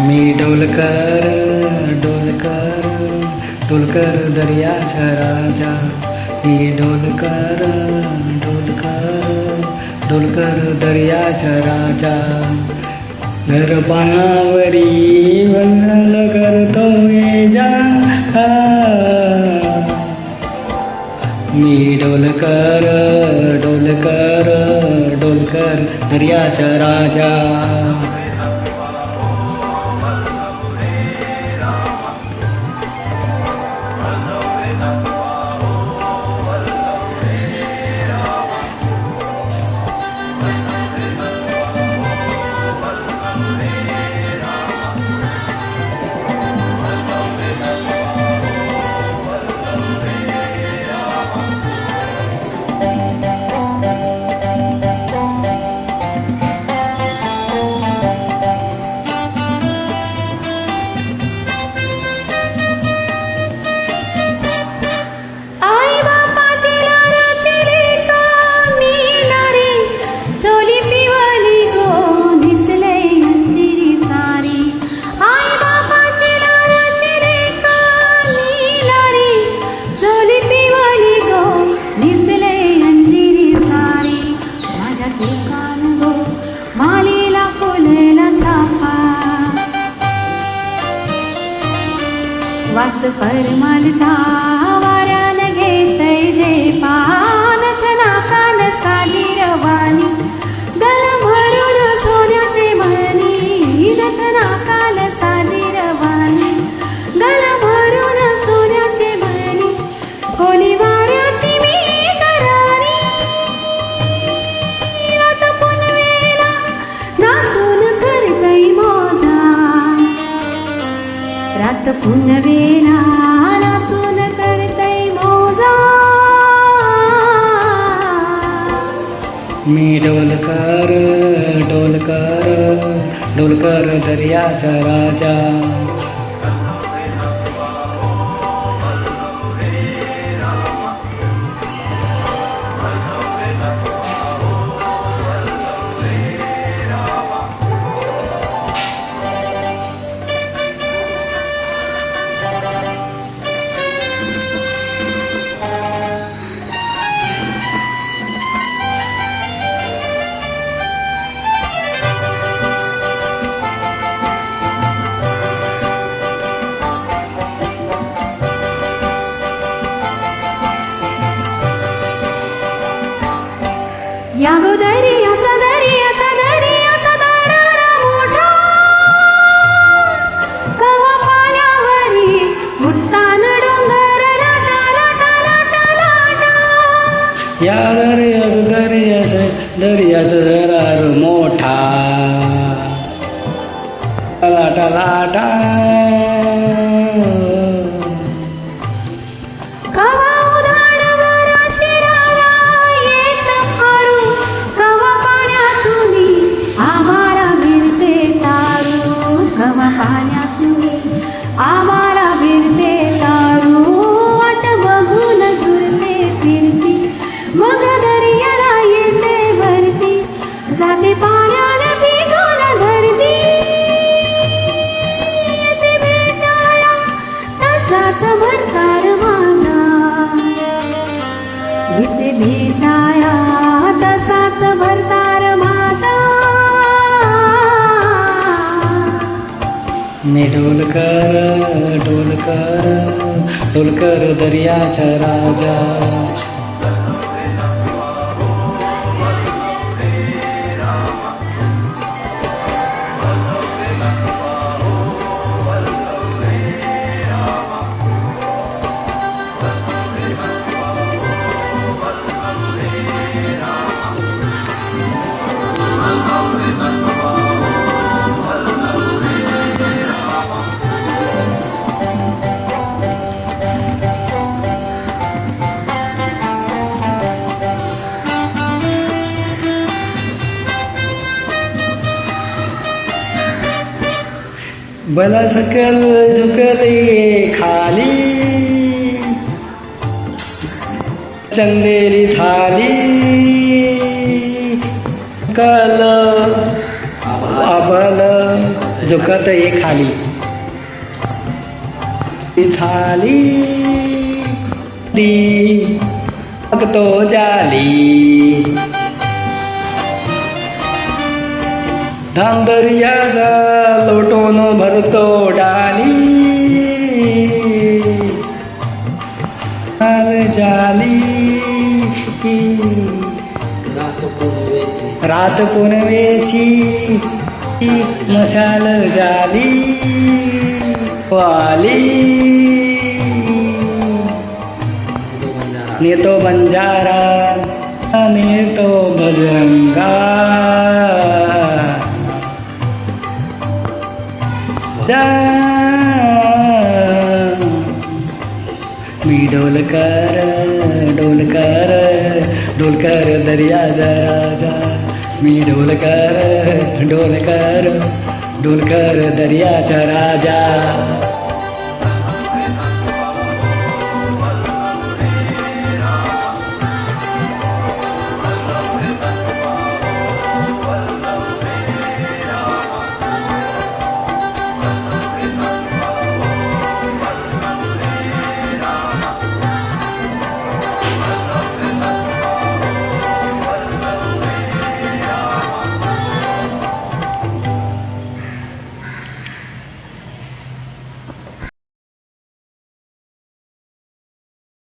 मी डोलकर डोलकर डोलकर दर्याचा राजा. मी डोलकर डोलकर डोलकर दर्याचा राजा. घर पानावरी वंदन करतो जा. मी डोलकर डोलकर डोलकर दर्याचा राजा. वास परमालता वाऱ्यान घेतय जे पानथ नाकान साजी रवानी. गल भरून सोन्याचे मणी नथ नाकान साजी रवानी. गल भरून सोन्याचे मणी कोली वाऱ्याची मी करारी. रात पुनवेला नाचून करतय मोजा. रात पुनवेला नाचून करतय मोजा. मी डोलकर डोलकर डोलकर दर्याचा राजा. या गो दर्याचा दर्याचा दर्याचा दरारा मोठा. कवा पाण्यावरी उठतान डोंगर लाटा लाटा लाटा लाटा. या दर्याचा दर्याचा दरार मोठा. लाटा लाटा कवा उधाणवर शिराला येत फारू. कवा पाण्यातूनी आम्हाला भिरते तारू. कवा पाण्यातूनी आम्हाला भिरते तारू. वाट बघून झुरते फिरती मग दर्याला येते भरती. जाते पाण्याने भिजून धरती. येते भेटाळा तसाच भरतार माझा. येते भेटाळा तसाच भरतार माझा. मी डोलकर डोलकर डोलकर दर्याचा राजा. बला सकल झुकली खाली चंदेरी थाली कल आबल झुकत ये खाली थाली दी तो जाली धांदर्याचा लोटून भरतो डाली जाली रात पुनवेची मशाल जाली वाली नेतो बंजारा नेतो बजरंगा मी डोलकर डोलकर डोलकर दर्याचा राजा मी डोलकर डोलकर डोलकर दर्याचा राजा